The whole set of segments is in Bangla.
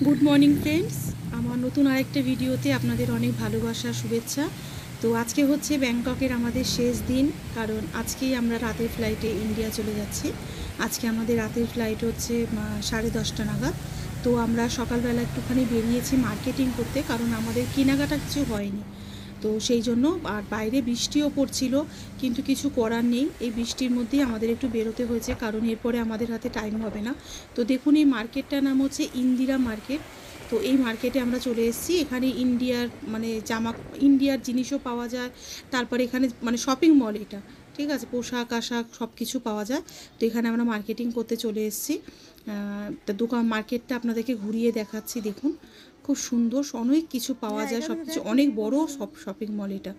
গুড মর্নিং ফ্রেন্ডস, আমার নতুন আরেকটা ভিডিওতে আপনাদের অনেক ভালোবাসা শুভেচ্ছা। তো আজকে হচ্ছে ব্যাংককের আমাদের শেষ দিন, কারণ আজকেই আমরা রাতের ফ্লাইটে ইন্ডিয়া চলে যাচ্ছি। আজকে আমাদের রাতের ফ্লাইট হচ্ছে 10:30 নাগাদ। তো আমরা সকালবেলা একটুখানি বেরিয়েছি মার্কেটিং করতে, কারণ আমাদের কেনাকাটা কিছু হয়নি। তো সেই জন্য, আর বাইরে বৃষ্টিও পড়ছিল, কিন্তু কিছু করার নেই, এই বৃষ্টির মধ্যেই আমাদের একটু বেরোতে হয়েছে, কারণ এরপরে আমাদের হাতে টাইম হবে না। তো দেখুন, এই মার্কেটটার নাম হচ্ছে ইন্দিরা মার্কেট। তো এই মার্কেটে আমরা চলে এসেছি। এখানে ইন্ডিয়ার ইন্ডিয়ার জিনিসও পাওয়া যায়। তারপরে এখানে শপিং মল এটা, ঠিক আছে, পোশাক আশাক সব কিছু পাওয়া যায়। তো এখানে আমরা মার্কেটিং করতে চলে এসেছি। তো মার্কেটটা আপনাদেরকে ঘুরিয়ে দেখাচ্ছি। দেখুন, খুব সুন্দর, অনেক কিছু পাওয়া যায়, সব কিছু অনেক বড় সব শপিং মল এটা।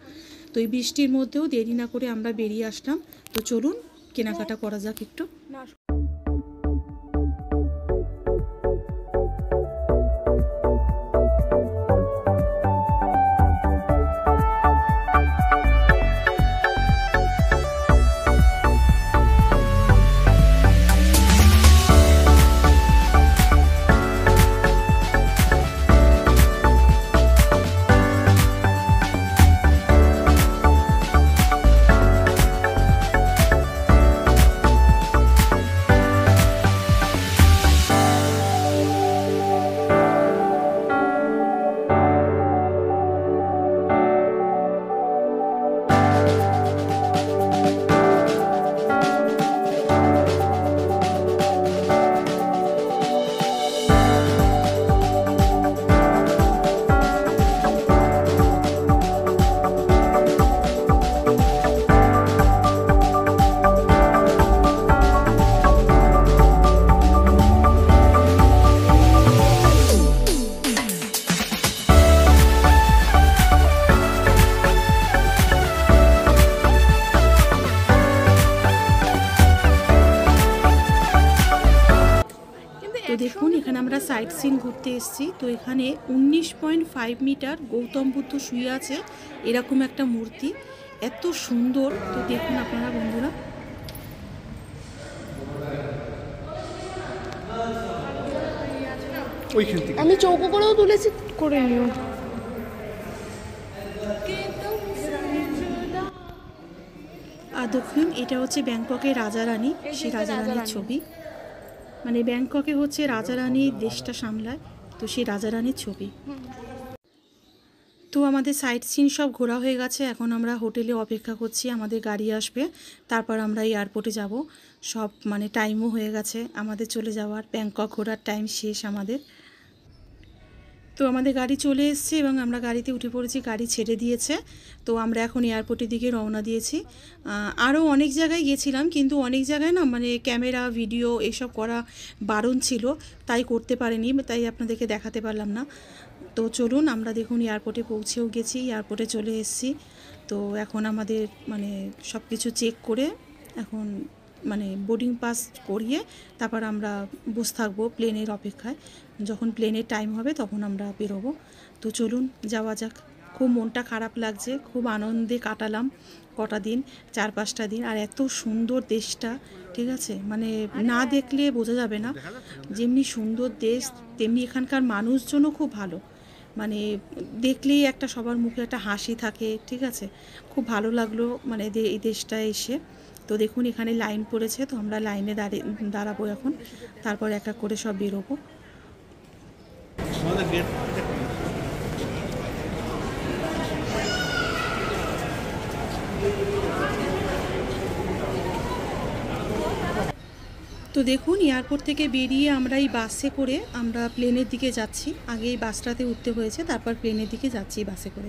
তো এই বৃষ্টির মধ্যেও দেরি না করে আমরা বেরিয়ে আসলাম। তো চলুন কেনাকাটা করা যাক একটু। তো দেখুন, এখানে আমরা সাইট সিন ঘুরতে এসেছি। তো এখানে 19.5 মিটার গৌতম বুদ্ধ শুয়ে আছে, এরকম একটা মূর্তি, এত সুন্দর। তো দেখুন আপনারা বন্ধুরা, আমি চৌকো করেও তুলেছি, করে নিও। আর দেখুন, এটা হচ্ছে ব্যাংককের রাজা রানী, সেই রাজা রানীর ছবি। ব্যাংককে হচ্ছে রাজা রানী দেশটা সামলায়, তো সেই রাজা রানীর ছবি। তো আমাদের সাইট সিন সব ঘোরা হয়ে গেছে। এখন আমরা হোটেলে অপেক্ষা করছি, আমাদের গাড়ি আসবে, তারপর আমরা এয়ারপোর্টে যাব। সব টাইমও হয়ে গেছে আমাদের চলে যাওয়ার, ব্যাংকক ঘোরার টাইম শেষ আমাদের। তো আমাদের গাড়ি চলে এসেছে এবং আমরা গাড়িতে উঠে পড়েছি, গাড়ি ছেড়ে দিয়েছে। তো আমরা এখন এয়ারপোর্টের দিকে রওনা দিয়েছি। আরও অনেক জায়গায় গেছিলাম, কিন্তু অনেক জায়গায় না ক্যামেরা ভিডিও এসব করা বারণ ছিল, তাই করতে পারিনি, তাই আপনাদেরকে দেখাতে পারলাম না। তো চলুন, আমরা দেখুন এয়ারপোর্টে পৌঁছেও গেছি, এয়ারপোর্টে চলে এসেছি। তো এখন আমাদের সব কিছু চেক করে, এখন বোর্ডিং পাস করিয়ে তারপর আমরা বসে থাকবো প্লেনের অপেক্ষায়। যখন প্লেনের টাইম হবে তখন আমরা বেরোবো। তো চলুন যাওয়া যাক। খুব মনটা খারাপ লাগছে, খুব আনন্দে কাটালাম কটা দিন, 4-5টা দিন। আর এত সুন্দর দেশটা, ঠিক আছে, না দেখলে বোঝা যাবে না। যেমনি সুন্দর দেশ, তেমনি এখানকার মানুষজনও খুব ভালো। দেখলেই একটা সবার মুখে একটা হাসি থাকে, ঠিক আছে। খুব ভালো লাগলো এই দেশটা এসে। তো দেখুন, এখানে লাইন পড়েছে, তো আমরা লাইনে দাঁড়াবো এখন, তারপর এক এক করে সব বেরোবো। তো দেখুন, এয়ারপোর্ট থেকে বেরিয়ে আমরা এই বাসে করে আমরা প্লেনের দিকে যাচ্ছি। আগে এই বাসটাতে উঠতে হয়েছে, তারপর প্লেনের দিকে যাচ্ছি বাসে করে।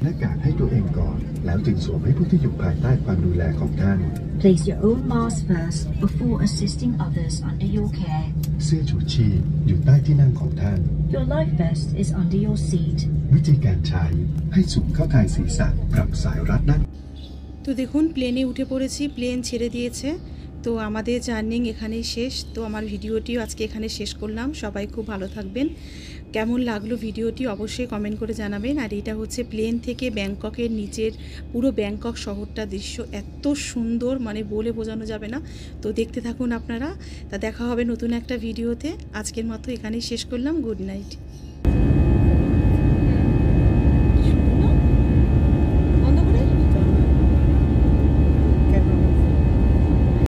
Place your own mask first before assisting others under your care. เสื้อชูชีพอยู่ใต้ที่นั่งของท่าน Your life vest is under your seat. วิธีการใช้ให้สวมเข้าใต้ศีรษะปรับสายรัดด้าน তো দেখুন, প্লেনে উঠে পড়েছি, প্লেন ছেড়ে দিয়েছে। তো আমাদের জার্নি এখানেই শেষ। তো আমার ভিডিওটিও আজকে এখানে শেষ করলাম। সবাই খুব ভালো থাকবেন। কেমন লাগলো ভিডিওটি অবশ্যই কমেন্ট করে জানাবেন। আর এটা হচ্ছে প্লেন থেকে ব্যাংককের নিচের পুরো ব্যাংকক শহরটা দৃশ্য এত সুন্দর, বলে বোঝানো যাবে না। তো দেখতে থাকুন আপনারা। তা দেখা হবে নতুন একটা ভিডিওতে। আজকের মতো এখানেই শেষ করলাম। Good night.